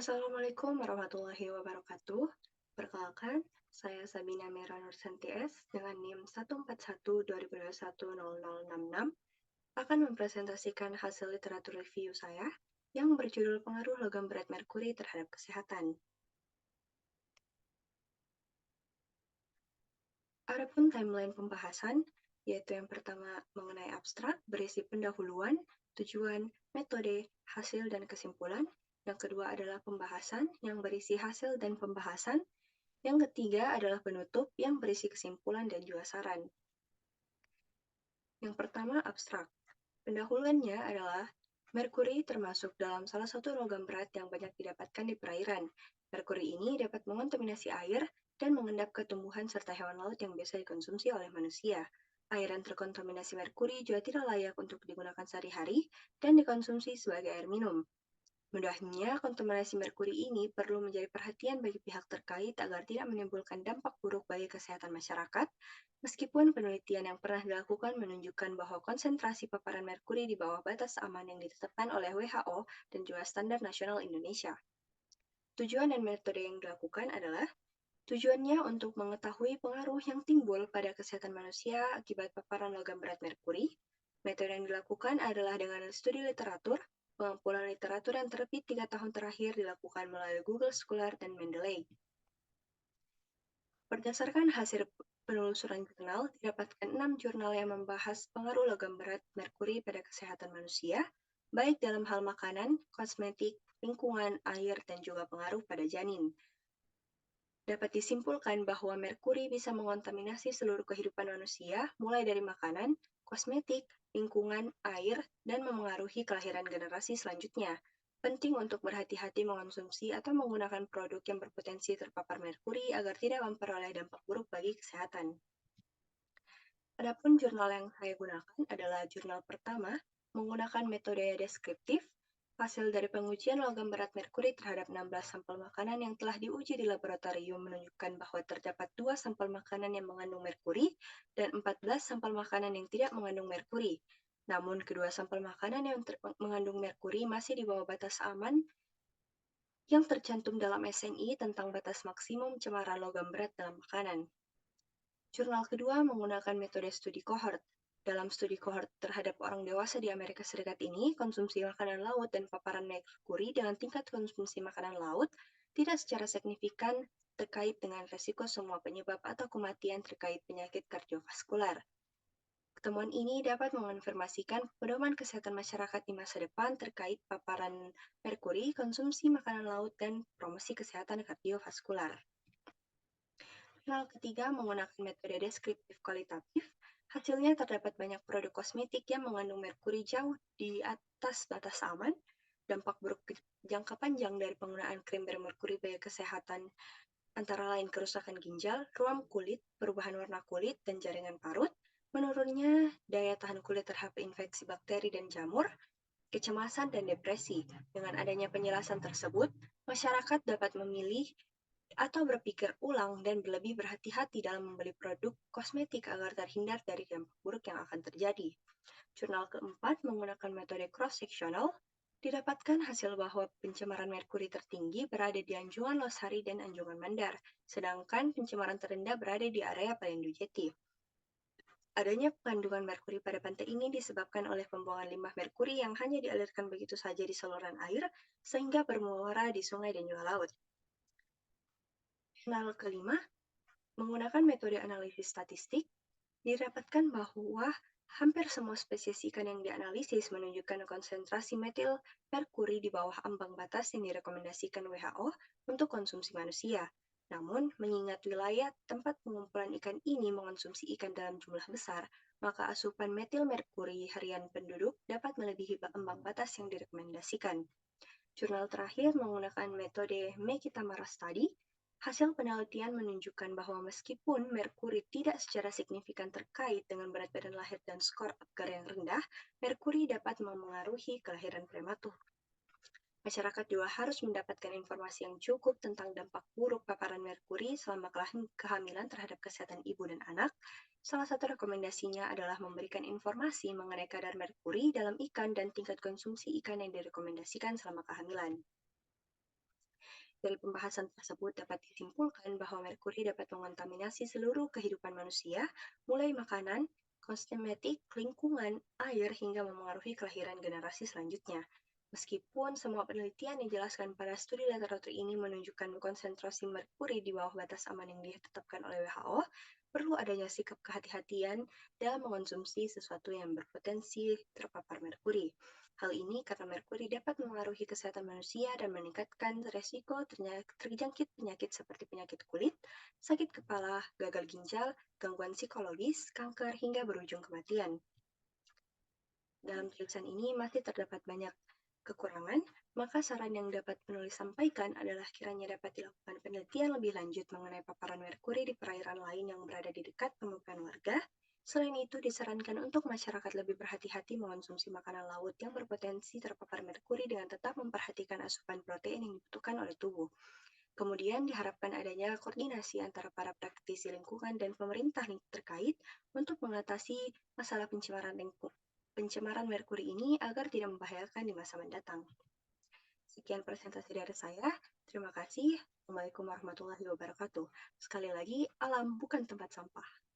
Assalamualaikum warahmatullahi wabarakatuh. Perkenalkan, saya Sabina Mera Nursanti S dengan NIM 14120210066 akan mempresentasikan hasil literatur review saya yang berjudul Pengaruh Logam Berat Merkuri Terhadap Kesehatan. Adapun timeline pembahasan, yaitu yang pertama mengenai abstrak berisi pendahuluan, tujuan, metode, hasil, dan kesimpulan. Yang kedua adalah pembahasan yang berisi hasil dan pembahasan. Yang ketiga adalah penutup yang berisi kesimpulan dan juga saran. Yang pertama, abstrak. Pendahuluannya adalah merkuri termasuk dalam salah satu logam berat yang banyak didapatkan di perairan. Merkuri ini dapat mengontaminasi air dan mengendap ke tumbuhan serta hewan laut yang biasa dikonsumsi oleh manusia. Air yang terkontaminasi merkuri juga tidak layak untuk digunakan sehari-hari dan dikonsumsi sebagai air minum. Mudahnya, kontaminasi merkuri ini perlu menjadi perhatian bagi pihak terkait agar tidak menimbulkan dampak buruk bagi kesehatan masyarakat, meskipun penelitian yang pernah dilakukan menunjukkan bahwa konsentrasi paparan merkuri di bawah batas aman yang ditetapkan oleh WHO dan juga Standar Nasional Indonesia. Tujuan dan metode yang dilakukan adalah tujuannya untuk mengetahui pengaruh yang timbul pada kesehatan manusia akibat paparan logam berat merkuri. Metode yang dilakukan adalah dengan studi literatur. Pengumpulan literatur yang terbit 3 tahun terakhir dilakukan melalui Google Scholar dan Mendeley. Berdasarkan hasil penelusuran jurnal, didapatkan 6 jurnal yang membahas pengaruh logam berat merkuri pada kesehatan manusia, baik dalam hal makanan, kosmetik, lingkungan, air, dan juga pengaruh pada janin. Dapat disimpulkan bahwa merkuri bisa mengontaminasi seluruh kehidupan manusia, mulai dari makanan, kosmetik, lingkungan, air, dan memengaruhi kelahiran generasi selanjutnya. Penting untuk berhati-hati mengonsumsi atau menggunakan produk yang berpotensi terpapar merkuri agar tidak memperoleh dampak buruk bagi kesehatan. Adapun jurnal yang saya gunakan adalah jurnal pertama, menggunakan metode deskriptif. Hasil dari pengujian logam berat merkuri terhadap 16 sampel makanan yang telah diuji di laboratorium menunjukkan bahwa terdapat 2 sampel makanan yang mengandung merkuri dan 14 sampel makanan yang tidak mengandung merkuri. Namun, kedua sampel makanan yang mengandung merkuri masih di bawah batas aman yang tercantum dalam SNI tentang batas maksimum cemaran logam berat dalam makanan. Jurnal kedua menggunakan metode studi kohort. Dalam studi kohort terhadap orang dewasa di Amerika Serikat ini, konsumsi makanan laut dan paparan merkuri dengan tingkat konsumsi makanan laut tidak secara signifikan terkait dengan resiko semua penyebab atau kematian terkait penyakit kardiovaskular. Pertemuan ini dapat mengonfirmasikan pedoman kesehatan masyarakat di masa depan terkait paparan merkuri, konsumsi makanan laut, dan promosi kesehatan kardiovaskular. Jurnal ketiga menggunakan metode deskriptif kualitatif. Hasilnya terdapat banyak produk kosmetik yang mengandung merkuri jauh di atas batas aman. Dampak buruk jangka panjang dari penggunaan krim bermerkuri bagi kesehatan antara lain kerusakan ginjal, ruam kulit, perubahan warna kulit, dan jaringan parut, menurunnya daya tahan kulit terhadap infeksi bakteri dan jamur, kecemasan, dan depresi. Dengan adanya penjelasan tersebut, masyarakat dapat memilih atau berpikir ulang dan lebih berhati-hati dalam membeli produk kosmetik agar terhindar dari dampak buruk yang akan terjadi. Jurnal keempat menggunakan metode cross-sectional, didapatkan hasil bahwa pencemaran merkuri tertinggi berada di Anjungan Losari dan Anjungan Mandar, sedangkan pencemaran terendah berada di area Pelindo Jeti. Adanya kandungan merkuri pada pantai ini disebabkan oleh pembuangan limbah merkuri yang hanya dialirkan begitu saja di saluran air, sehingga bermuara di sungai dan juga laut. Jurnal kelima, menggunakan metode analisis statistik, didapatkan bahwa hampir semua spesies ikan yang dianalisis menunjukkan konsentrasi metil merkuri di bawah ambang batas yang direkomendasikan WHO untuk konsumsi manusia. Namun, mengingat wilayah tempat pengumpulan ikan ini mengonsumsi ikan dalam jumlah besar, maka asupan metil merkuri harian penduduk dapat melebihi ambang batas yang direkomendasikan. Jurnal terakhir menggunakan metode Mekittamara Study. Hasil penelitian menunjukkan bahwa meskipun merkuri tidak secara signifikan terkait dengan berat badan lahir dan skor Apgar yang rendah, merkuri dapat memengaruhi kelahiran prematur. Masyarakat juga harus mendapatkan informasi yang cukup tentang dampak buruk paparan merkuri selama kehamilan terhadap kesehatan ibu dan anak. Salah satu rekomendasinya adalah memberikan informasi mengenai kadar merkuri dalam ikan dan tingkat konsumsi ikan yang direkomendasikan selama kehamilan. Dari pembahasan tersebut dapat disimpulkan bahwa merkuri dapat mengontaminasi seluruh kehidupan manusia, mulai makanan, kosmetik, lingkungan, air, hingga memengaruhi kelahiran generasi selanjutnya. Meskipun semua penelitian yang dijelaskan pada studi literatur ini menunjukkan konsentrasi merkuri di bawah batas aman yang ditetapkan oleh WHO, perlu adanya sikap kehati-hatian dalam mengonsumsi sesuatu yang berpotensi terpapar merkuri. Hal ini karena merkuri dapat memengaruhi kesehatan manusia dan meningkatkan resiko terjangkit penyakit seperti penyakit kulit, sakit kepala, gagal ginjal, gangguan psikologis, kanker, hingga berujung kematian. Dalam tulisan ini masih terdapat banyak kekurangan, maka saran yang dapat penulis sampaikan adalah kiranya dapat dilakukan penelitian lebih lanjut mengenai paparan merkuri di perairan lain yang berada di dekat pemukiman warga. Selain itu, disarankan untuk masyarakat lebih berhati-hati mengonsumsi makanan laut yang berpotensi terpapar merkuri dengan tetap memperhatikan asupan protein yang dibutuhkan oleh tubuh. Kemudian diharapkan adanya koordinasi antara para praktisi lingkungan dan pemerintah terkait untuk mengatasi masalah pencemaran merkuri ini agar tidak membahayakan di masa mendatang. Sekian presentasi dari saya. Terima kasih. Assalamualaikum warahmatullahi wabarakatuh. Sekali lagi, alam bukan tempat sampah.